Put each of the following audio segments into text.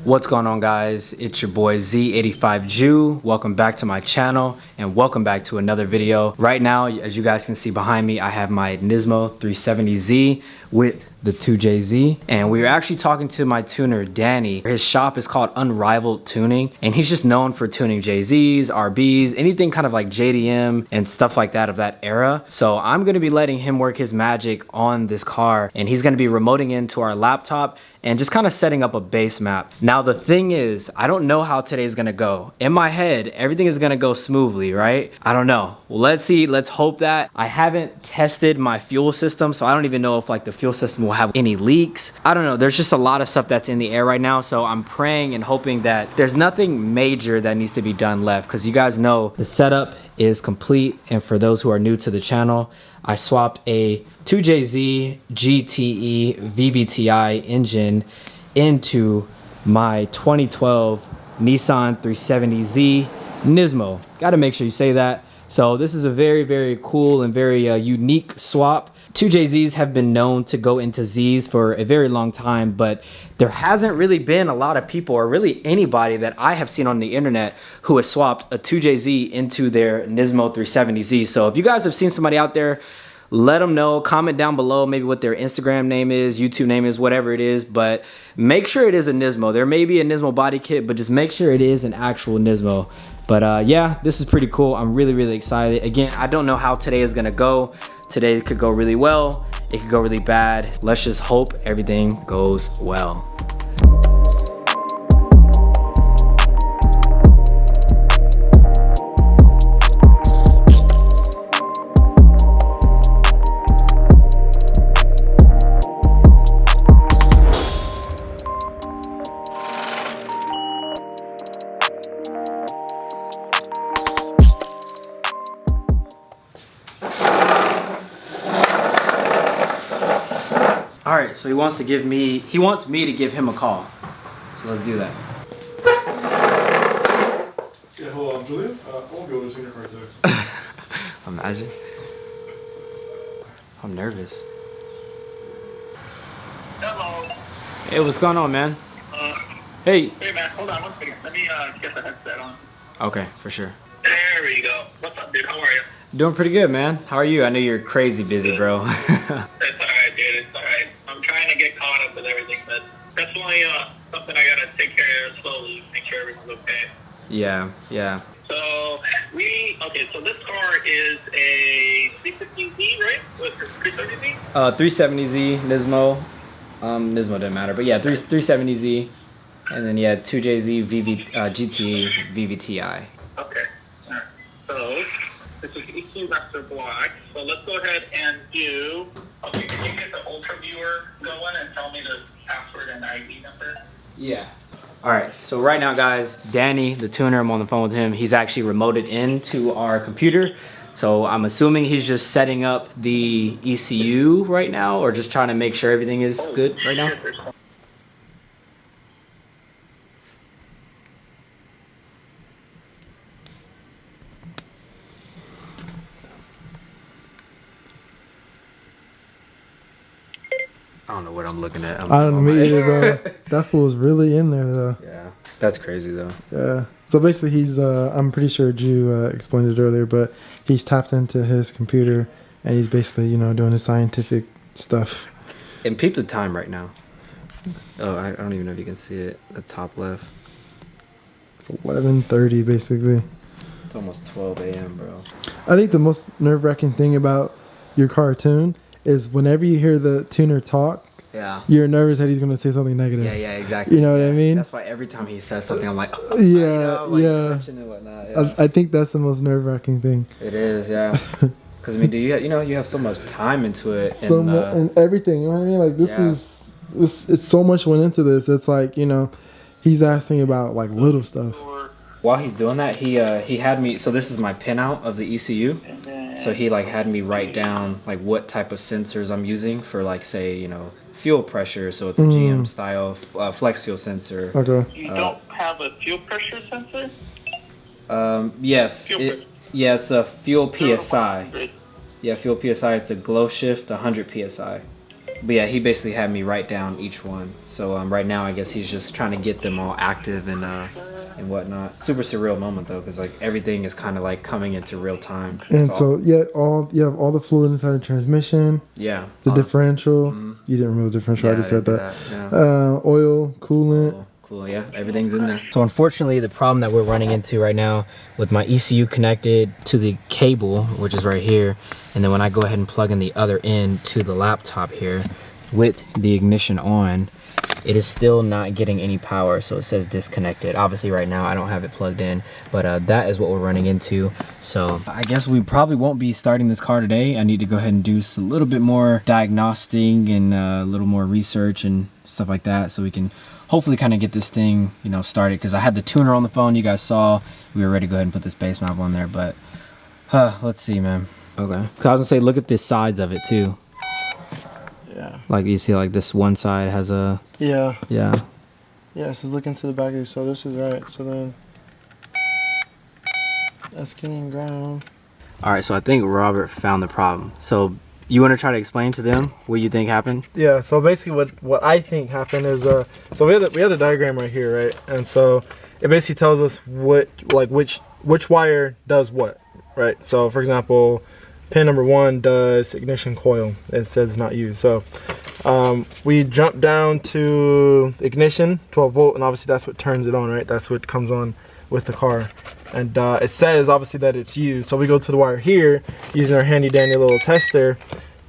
What's going on, guys? It's your boy Z85Jew. Welcome back to my channel and welcome back to another video. Right now, as you guys can see behind me, I have my Nismo 370Z with the 2JZ, and we were actually talking to my tuner Danny. His shop is called Unrivaled Tuning, and he's just known for tuning JZs, RBs, anything kind of like JDM and stuff like that of that era. So I'm going to be letting him work his magic on this car, and he's going to be remoting into our laptop and just kind of setting up a base map. Now the thing is, I don't know how today's gonna go. In my head, everything is gonna go smoothly, right? I don't know. Well, let's see, let's hope that. I haven't tested my fuel system, so I don't even know if like the fuel system will have any leaks. I don't know, there's just a lot of stuff that's in the air right now, so I'm praying and hoping that there's nothing major that needs to be done left, because you guys know the setup is complete. And for those who are new to the channel, I swapped a 2JZ GTE VVTi engine into my 2012 Nissan 370Z Nismo. Got to make sure you say that. So this is a very, very cool and very unique swap. 2JZs have been known to go into Zs for a very long time, but there hasn't really been a lot of people, or really anybody that I have seen on the internet, who has swapped a 2JZ into their Nismo 370Z. So if you guys have seen somebody out there, let them know. Comment down below maybe what their Instagram name is, YouTube name is, whatever it is, but make sure it is a Nismo. There may be a Nismo body kit, but just make sure it is an actual Nismo. But yeah, this is pretty cool. I'm really, really excited. Again, I don't know how today is gonna go. Today could go really well, it could go really bad. Let's just hope everything goes well. All right, so he wants me to give him a call. So let's do that. Yeah, hold on, Julian. I won't be able to turn your car today. Imagine. I'm nervous. Hello. Hey, what's going on, man? Hey. Hey, man, hold on one second. Let me get the headset on. Okay, for sure. There we go. What's up, dude? How are you? Doing pretty good, man. How are you? I know you're crazy busy, bro. It's alright, dude. It's alright. I'm trying to get caught up with everything, but that's only something I gotta take care of slowly, make sure everything's okay. Yeah. So, so this car is a 350Z, right? With 330Z? 370Z Nismo. Nismo didn't matter, but yeah, 370Z, and then yeah, 2JZ GTE VVTi. Okay. Alright. So, this is EQ Master Black. So let's go ahead and do. Okay, can you get the Ultra Viewer going and tell me the password and ID number? Yeah. All right, so right now, guys, Danny, the tuner, I'm on the phone with him. He's actually remoted into our computer. So I'm assuming he's just setting up the ECU right now, or just trying to make sure everything is good right now. I don't know what I'm looking at. I don't know either, bro. That fool's really in there, though. Yeah, that's crazy, though. Yeah. So basically, he's, I'm pretty sure Jew explained it earlier, but he's tapped into his computer, and he's basically, you know, doing his scientific stuff. And peep the time right now. Oh, I don't even know if you can see it. The top left. 11:30, basically. It's almost 12 a.m., bro. I think the most nerve-wracking thing about your cartoon is whenever you hear the tuner talk, yeah, you're nervous that he's going to say something negative. Yeah, exactly. You know what I mean? That's why every time he says something, I'm like, oh, yeah, you know, like, yeah. and whatnot, yeah. I think that's the most nerve-wracking thing. It is, yeah. Because I mean, you have so much time into it, and, and everything. You know what I mean? Like it's so much went into this. It's like, you know, he's asking about like little stuff. While he's doing that, he had me. So this is my pinout of the ECU. So he like had me write down like what type of sensors I'm using for, like, say, you know, fuel pressure. So it's a GM style flex fuel sensor. Okay. You don't have a fuel pressure sensor? Yes. Yeah, it's a fuel PSI. Yeah, fuel PSI. It's a glow shift 100 PSI. But yeah, he basically had me write down each one. So right now, I guess he's just trying to get them all active and whatnot. Super surreal moment though, because like everything is kind of like coming into real time. And so yeah, you have all the fluid inside the transmission. Yeah. The differential. You didn't remove the differential. I already said that. Yeah. Oil, coolant. Cool, yeah, everything's in there. So unfortunately, the problem that we're running into right now with my ECU connected to the cable, which is right here, and then when I go ahead and plug in the other end to the laptop here with the ignition on, it is still not getting any power, so it says disconnected. Obviously right now I don't have it plugged in, but that is what we're running into. So I guess we probably won't be starting this car today. I need to go ahead and do a little bit more diagnostic and a little more research and stuff like that, so we can hopefully kind of get this thing, you know, started, because I had the tuner on the phone. You guys saw we were ready to go ahead and put this BaseMap on there, but let's see, man. Okay, I was gonna say, look at the sides of it too. Yeah, like you see, like this one side has a yeah, so look into the back of these. So this is right, so then that's getting ground. All right, so I think Robert found the problem. So you want to try to explain to them what you think happened? Yeah, so basically what I think happened is so we have the diagram right here, right? And so it basically tells us which wire does what, right? So for example, pin number 1 does ignition coil. It says it's not used. So we jump down to ignition, 12 volt, and obviously that's what turns it on, right? That's what comes on with the car. And it says obviously that it's used. So we go to the wire here using our handy dandy little tester,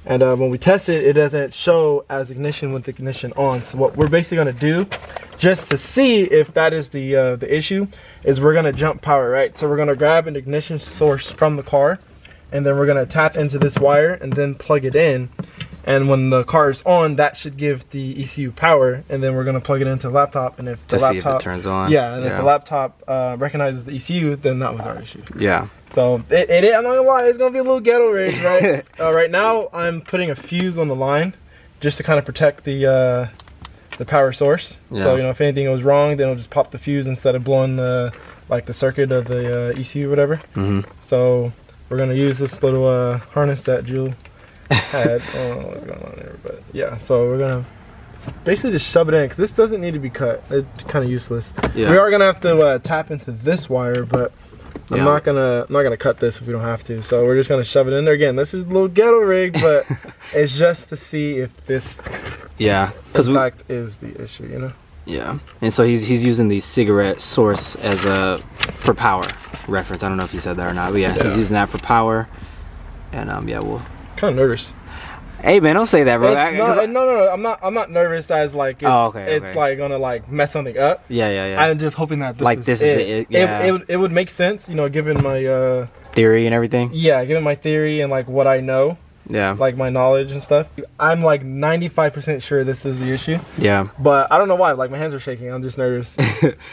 and when we test it, it doesn't show as ignition with the ignition on. So what we're basically going to do, just to see if that is the issue, is we're going to jump power, right? So we're going to grab an ignition source from the car, and then we're going to tap into this wire and then plug it in. And when the car is on, that should give the ECU power, and then we're going to plug it into the laptop, and if the laptop, see if it turns on. Yeah, and if the laptop recognizes the ECU, then that was our issue. Yeah. So I'm not gonna lie, it's gonna be a little ghetto race, right? Right now I'm putting a fuse on the line just to kind of protect the power source. Yeah. So, you know, if anything goes wrong, then it'll just pop the fuse instead of blowing the circuit of the ECU or whatever. So we're gonna use this little harness that Jewel had. I don't know what's going on there, but yeah. So we're gonna basically just shove it in, because this doesn't need to be cut. It's kind of useless. Yeah. We are gonna have to tap into this wire, but I'm not gonna cut this if we don't have to. So we're just gonna shove it in there. Again, this is a little ghetto rigged, but it's just to see if this in fact is the issue, you know. Yeah. And so he's using the cigarette source as for power reference. I don't know if you said that or not, but yeah. He's using that for power. And we'll kind of nervous. Hey man, don't say that, bro. No. I'm not nervous as like it's like gonna like mess something up. Yeah. I'm just hoping that this is it. Yeah. It would make sense, you know, given my theory and everything. Yeah, given my theory and like what I know. Yeah. Like my knowledge and stuff. I'm like 95% sure this is the issue. Yeah. But I don't know why. Like my hands are shaking. I'm just nervous.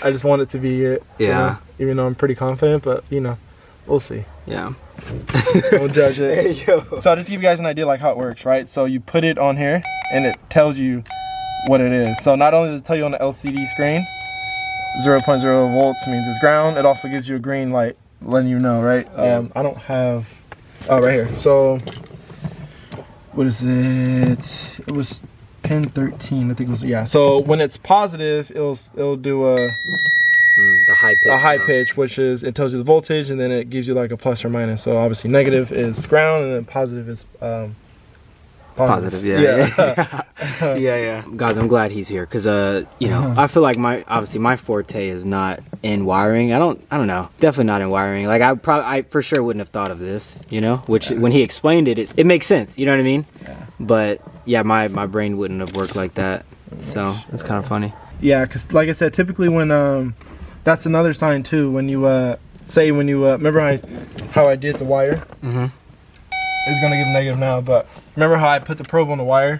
I just want it to be it. Yeah. You know? Even though I'm pretty confident, but you know, we'll see. Yeah. We'll judge it. Hey, so I'll just give you guys an idea like how it works, right? So you put it on here and it tells you what it is. So not only does it tell you on the LCD screen 0.0 volts means it's ground, it also gives you a green light letting you know, right? I don't have right here. So what is it? It was pin 13, I think it was. Yeah, so when it's positive, it'll do the high pitch, which is, it tells you the voltage, and then it gives you like a plus or minus. So obviously negative is ground, and then positive is positive. Yeah. Guys, I'm glad he's here, because you know, I feel like my forte is not in wiring. I don't know, definitely not in wiring. Like I for sure wouldn't have thought of this, you know, which when he explained it, it makes sense, you know what I mean? Yeah. But yeah, my brain wouldn't have worked like that. So it's kind of funny. Yeah, because like I said, typically when that's another sign too, when you remember how I did the wire. It's gonna give negative now, but remember how I put the probe on the wire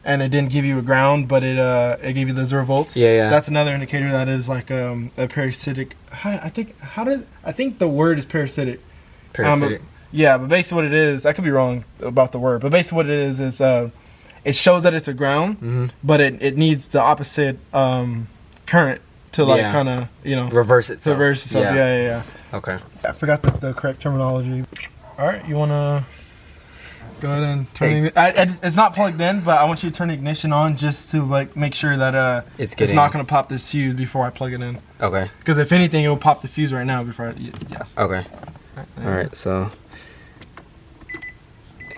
and it didn't give you a ground, but it gave you the 0 volts. Yeah. That's another indicator that is like a parasitic. I think the word is parasitic. Parasitic. Yeah, but basically what it is, I could be wrong about the word, but basically what it is it shows that it's a ground, but it needs the opposite current to like kind of, you know, reverse itself. Yeah. Okay. I forgot the correct terminology. All right, you wanna Go ahead and turn it's not plugged in, but I want you to turn the ignition on just to like make sure that it's not gonna pop this fuse before I plug it in. Okay. Because if anything, it'll pop the fuse right now before yeah. Okay. All right, so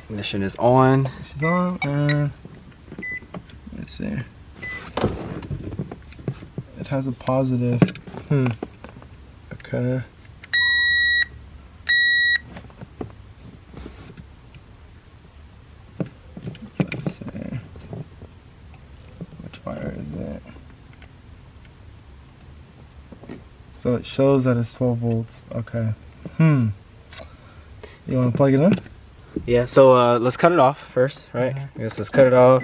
ignition is on. Ignition's on, and let's see. It has a positive. Okay. Let's see. Which wire is it? So it shows that it's 12 volts. Okay. You want to plug it in? Yeah, so let's cut it off first, right? I guess let's cut it off.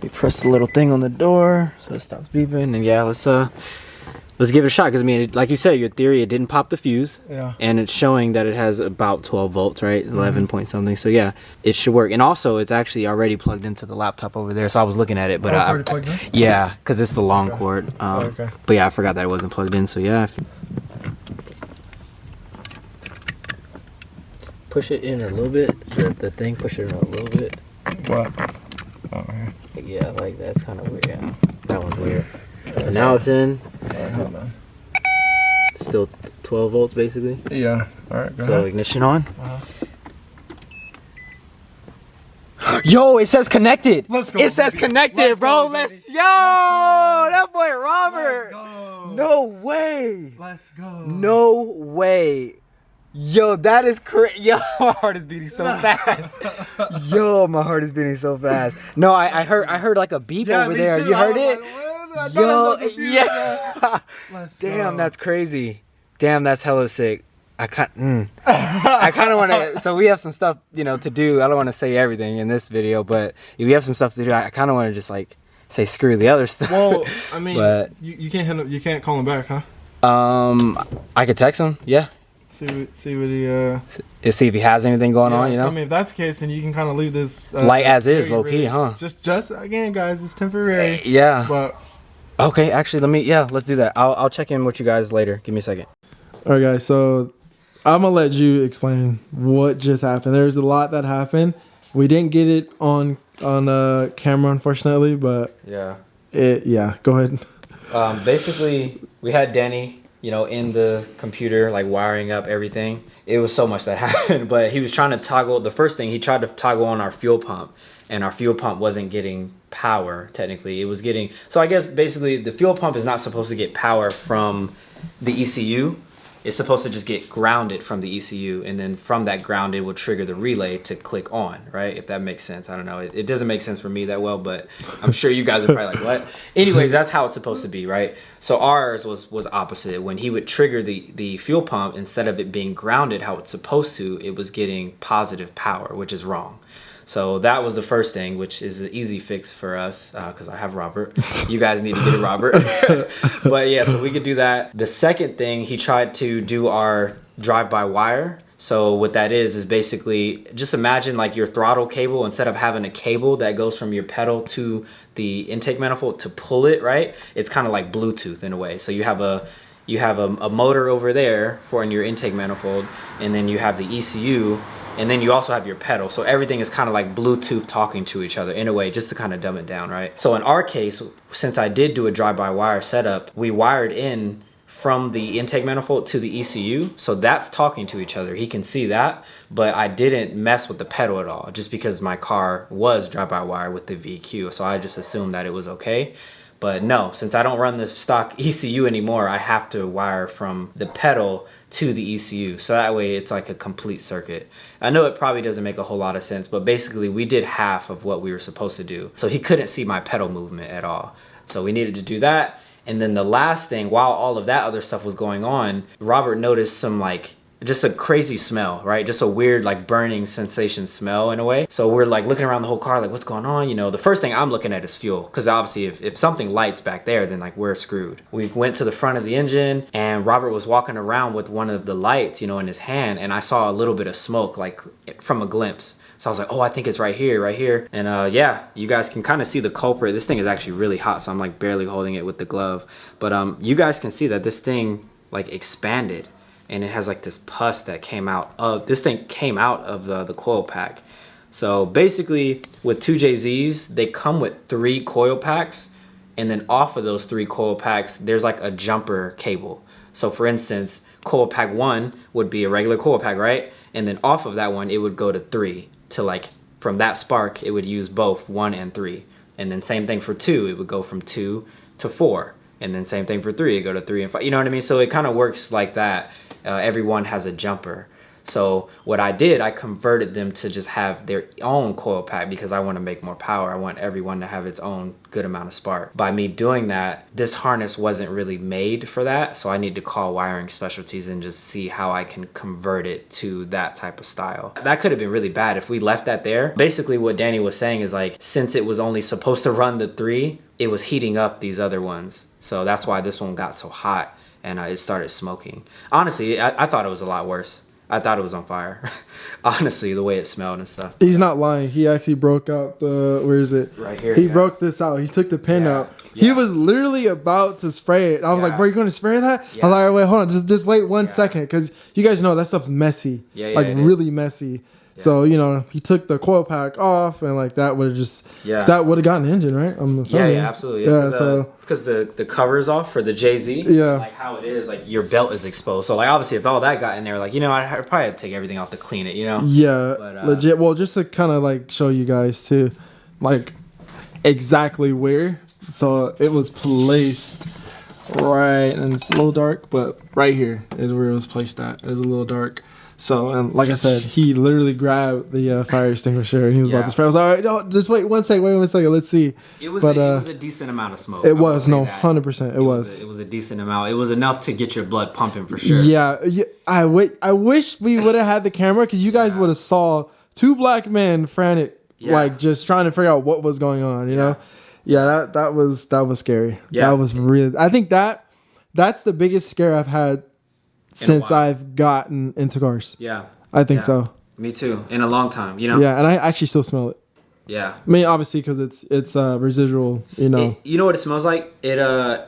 We press the little thing on the door so it stops beeping, and yeah, let's give it a shot. Because I mean, like you said, your theory, it didn't pop the fuse. Yeah. And it's showing that it has about 12 volts, right? 11 point something. So yeah, it should work. And also, it's actually already plugged into the laptop over there. So I was looking at it, but it's already plugged in? Yeah, because it's the long cord. Okay. But yeah, I forgot that it wasn't plugged in. So yeah. Push it in a little bit. The thing, push it in a little bit. What? Oh, okay. Yeah, like that's kind of weird. Yeah, that one's weird. So now it's in. Alright, hold on. Still 12 volts basically. Yeah. Alright, go so ahead. Ignition on. Yo, it says connected. Let's go. It says connected, bro. Let's yo, that boy Robert. Let's go. No way. Let's go. No way. Yo, that is crazy. Yo, my heart is beating so fast. Yo, my heart is beating so fast. No, I heard like a beep over there. Too. You heard it? Like, yo, yeah. Damn, go. that's crazy. Damn, that's hella sick. I kind of want to. So we have some stuff, you know, to do. I don't want to say everything in this video, but we have some stuff to do. I kind of want to just like say screw the other stuff. Well, I mean, but you can't hit him, you can't call him back, huh? I could text him. Yeah. See what he see if he has anything going on, you know. I mean, if that's the case, then you can kind of leave this like as is, low key, huh? Just again, guys, it's temporary. Yeah. But okay, actually, let's do that. I'll check in with you guys later. Give me a second. All right, guys. So I'm gonna let you explain what just happened. There's a lot that happened. We didn't get it on camera, unfortunately, but yeah. Go ahead. Basically, we had Denny, you know, in the computer, like wiring up everything. It was so much that happened, but he was trying to toggle. The first thing, he tried to toggle on our fuel pump, and our fuel pump wasn't getting power, technically. It was getting, so I guess basically the fuel pump is not supposed to get power from the ECU. It's supposed to just get grounded from the ECU, and then from that ground it will trigger the relay to click on, right? If that makes sense. I don't know. It doesn't make sense for me that well, but I'm sure you guys are probably like, what? Anyways, that's how it's supposed to be, right? So ours was opposite. When he would trigger the fuel pump, instead of it being grounded how it's supposed to, it was getting positive power, which is wrong. So that was the first thing, which is an easy fix for us because I have Robert. You guys need to get a Robert. But yeah, so we could do that. The second thing, he tried to do our drive-by-wire. So what that is basically, just imagine like your throttle cable, instead of having a cable that goes from your pedal to the intake manifold to pull it, right? It's kind of like Bluetooth in a way. So you have a motor over there for in your intake manifold, and then you have the ECU, and then you also have your pedal. So everything is kind of like Bluetooth talking to each other in a way, just to kind of dumb it down, right? So in our case, since I did do a drive-by-wire setup, we wired in from the intake manifold to the ECU. So that's talking to each other. He can see that, but I didn't mess with the pedal at all, just because my car was drive-by-wire with the VQ. So I just assumed that it was okay. But no, since I don't run the stock ECU anymore, I have to wire from the pedal to the ECU. So that way it's like a complete circuit. I know it probably doesn't make a whole lot of sense, but basically we did half of what we were supposed to do. So he couldn't see my pedal movement at all. So we needed to do that. And then the last thing, while all of that other stuff was going on, Robert noticed some like, just a crazy smell, right? Just a weird like burning sensation smell in a way. So we're like looking around the whole car like, what's going on? You know, the first thing I'm looking at is fuel, because obviously if something lights back there, then like we're screwed. We went to the front of the engine, and Robert was walking around with one of the lights, you know, in his hand, and I saw a little bit of smoke like from a glimpse. So I was like, oh, I think it's right here, right here. And yeah, you guys can kind of see the culprit. This thing is actually really hot, so I'm like barely holding it with the glove. But you guys can see that this thing like expanded, and it has like this pus that came out of, this thing came out of the coil pack. So basically with 2JZs, they come with 3 coil packs, and then off of those 3 coil packs, there's like a jumper cable. So for instance, coil pack 1 would be a regular coil pack, right? And then off of that one, it would go to 3 to like, from that spark, it would use both 1 and 3. And then same thing for 2, it would go from 2 to 4. And then same thing for 3, it go to 3 and 5. You know what I mean? So it kind of works like that. Everyone has a jumper. So what I did, I converted them to just have their own coil pack because I want to make more power. I want everyone to have its own good amount of spark. By me doing that, this harness wasn't really made for that. So I need to call Wiring Specialties and just see how I can convert it to that type of style. That could have been really bad if we left that there. Basically what Danny was saying is like, since it was only supposed to run the 3, it was heating up these other ones. So that's why this one got so hot and it started smoking. Honestly, I thought it was a lot worse. I thought it was on fire. Honestly, the way it smelled and stuff. He's not lying. He actually broke out the, where is it? Right here. He broke this out. He took the pin out. Yeah. He was literally about to spray it. I was like, bro, you going to spray that? I was like, all right, wait, hold on. Just wait 1 second. Because you guys know that stuff's messy. Like really messy. Yeah. So, you know, he took the coil pack off and like that would have just, that would have gotten the engine, right? Yeah, absolutely. Yeah, so because the cover is off for the JZ, like how it is, like your belt is exposed. So like obviously if all that got in there, like, you know, I'd probably have to take everything off to clean it, you know? Yeah, but, legit. Well, just to kind of like show you guys too, like exactly where. So it was placed right, and it's a little dark, but right here is where it was placed at. It was a little dark. So, and like I said, he literally grabbed the fire extinguisher and he was about to spray. I was like, all right, no, just wait 1 second, wait 1 second, let's see. It was a decent amount of smoke. It was, no, 100%, it was. It was a decent amount. It was enough to get your blood pumping for sure. Yeah, I wish we would have had the camera because you guys would have saw 2 black men frantic, like just trying to figure out what was going on, you know? Yeah, that was scary. Yeah. That was really, I think that's the biggest scare I've had since I've gotten into cars. Yeah. I think so. Me too. In a long time, you know? Yeah, and I actually still smell it. Yeah. I mean, obviously, because it's residual, you know. You know what it smells like? Yeah,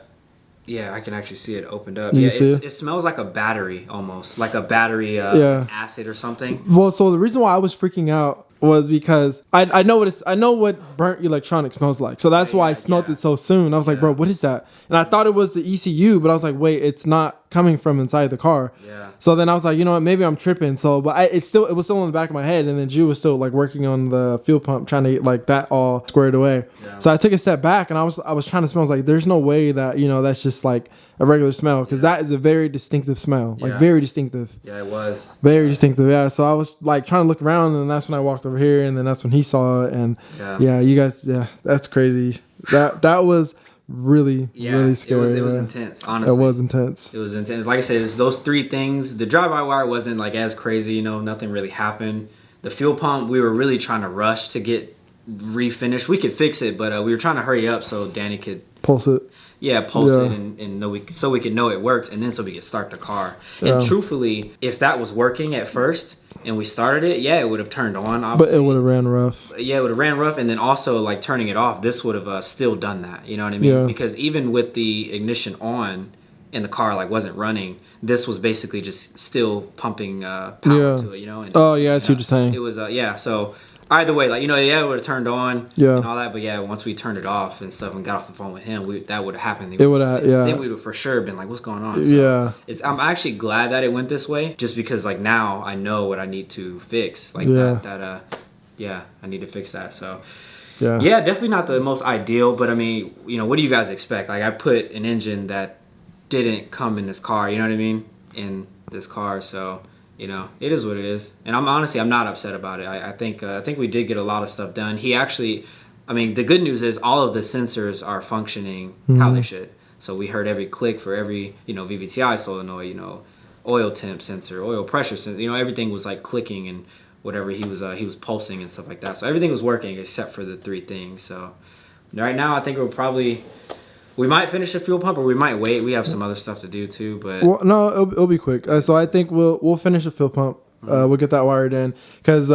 I can actually see it opened up. It smells like a battery almost. Like a battery acid or something. Well, so the reason why I was freaking out was because I know what burnt electronics smells like. So that's why I smelled it so soon. I was like, bro, what is that? And I thought it was the ECU, but I was like, wait, it's not coming from inside the car. Yeah. So then I was like, you know what, maybe I'm tripping. So, but it was still in the back of my head, and then Jew was still like working on the fuel pump, trying to get like that all squared away. Yeah. So I took a step back, and I was trying to smell. I was like, there's no way that, you know, that's just like a regular smell, because that is a very distinctive smell, like very distinctive. Yeah, it was very distinctive. Yeah, so I was like trying to look around, and that's when I walked over here, and then that's when he saw it, and you guys, that's crazy. That was really really scary. It was intense, honestly. It was intense. It was intense. Like I said, it was those 3 things. The drive-by-wire wasn't like as crazy, you know, nothing really happened. The fuel pump, we were really trying to rush to get refinished. We could fix it, but we were trying to hurry up so Danny could pulse it. Yeah, pulse it and know so we could know it worked, and then so we could start the car. Yeah. And truthfully, if that was working at first and we started it, it would have turned on, obviously. But it would have ran rough. Yeah, it would have ran rough, and then also like turning it off, this would have still done that. You know what I mean? Yeah. Because even with the ignition on and the car like wasn't running, this was basically just still pumping power to it. You know? And, that's what you're saying. It was so. Either way, like, you know, it would have turned on and all that, but once we turned it off and stuff and got off the phone with him, that would have happened. It would have, Then we would have for sure been like, what's going on? So I'm actually glad that it went this way, just because like now I know what I need to fix. Like I need to fix that. So definitely not the most ideal, but I mean, you know, what do you guys expect? Like I put an engine that didn't come in this car, you know what I mean? In this car, so you know, it is what it is, and I'm not upset about it. I think we did get a lot of stuff done. He actually, I mean, the good news is all of the sensors are functioning how they should. So we heard every click for every, you know, VVTi solenoid, you know, oil temp sensor, oil pressure sensor. You know, everything was like clicking and whatever he was pulsing and stuff like that. So everything was working except for the 3 things. So right now I think we might finish the fuel pump, or we might wait. We have some other stuff to do too, but no, it'll be quick. So I think we'll finish the fuel pump. We'll get that wired in, because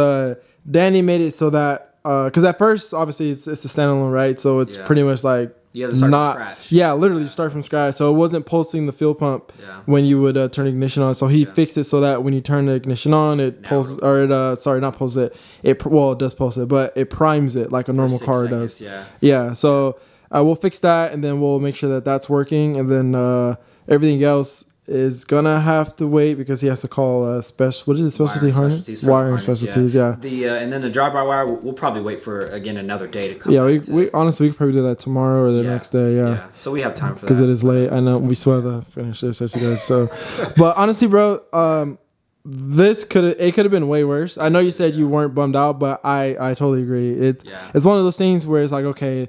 Danny made it so that because at first obviously it's a standalone, right? So it's pretty much like You had to start from scratch. Yeah, literally start from scratch. So it wasn't pulsing the fuel pump when you would turn the ignition on. So he fixed it so that when you turn the ignition on, it pulses, or it sorry, not pulls it. It does pulse it, but it primes it like a normal car does. Yeah. So we'll fix that, and then we'll make sure that that's working, and then everything else is gonna have to wait because he has to call what is it, specialty harness? Wiring specialties, yeah. And then the drive-by-wire, we'll probably wait for again another day to come. Yeah, we honestly we could probably do that tomorrow or the next day. Yeah. So we have time for that because it is late. I know we still have to finish this, as you guys. So, but honestly, bro, this could have been way worse. I know you said you weren't bummed out, but I totally agree. It's one of those things where it's like, okay,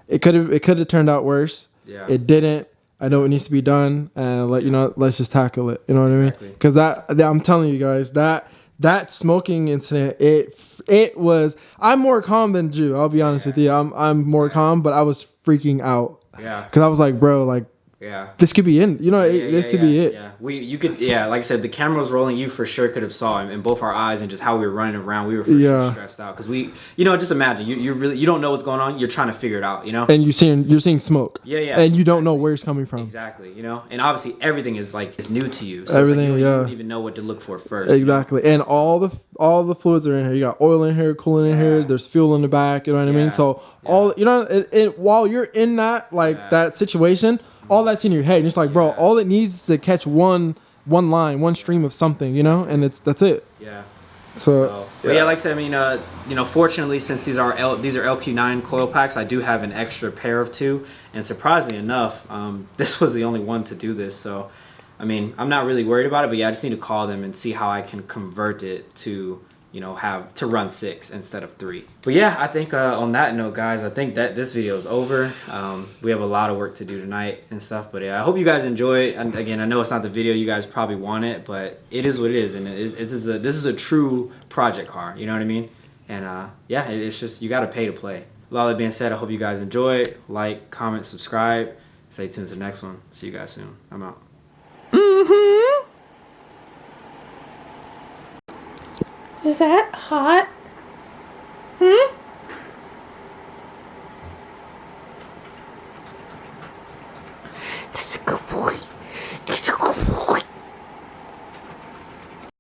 it could have turned out worse. Yeah. It didn't. I know it needs to be done, and let's just tackle it. You know what I mean? Because I'm telling you guys, that smoking incident, it was. I'm more calm than Jew. I'll be honest with you. I'm more calm, but I was freaking out. Yeah. Because I was like, bro, like. Yeah. This could be in. This could be it. Yeah. You could. Yeah. Like I said, the camera was rolling. You for sure could have saw him in both our eyes and just how we were running around. We were for sure stressed out because we. Just imagine you don't know what's going on. You're trying to figure it out. And you're seeing smoke. Yeah. And you don't know where it's coming from. Exactly. And obviously everything is new to you. So everything. You don't even know what to look for first. Exactly. And all the fluids are in here. You got oil in here, coolant in here. There's fuel in the back. You know what I mean? So all while you're in that situation. All that's in your head. And it's like, bro, all it needs is to catch one line, one stream of something, and that's it. Yeah. So like I said, I mean, fortunately, since these are LQ9 coil packs, I do have an extra pair of 2, and surprisingly enough, this was the only one to do this. So, I mean, I'm not really worried about it, but I just need to call them and see how I can convert it to. Have to run 6 instead of 3. But yeah, I think on that note, guys, I think that this video is over. We have a lot of work to do tonight and stuff, but yeah, I hope you guys enjoy it. And again, I know it's not the video you guys probably wanted, but it is what it is, and this is a true project car. You know what I mean? And it's just you got to pay to play. With all that being said, I hope you guys enjoy it. Like, comment, subscribe. Stay tuned to the next one. See you guys soon. I'm out. Is that hot? Hmm?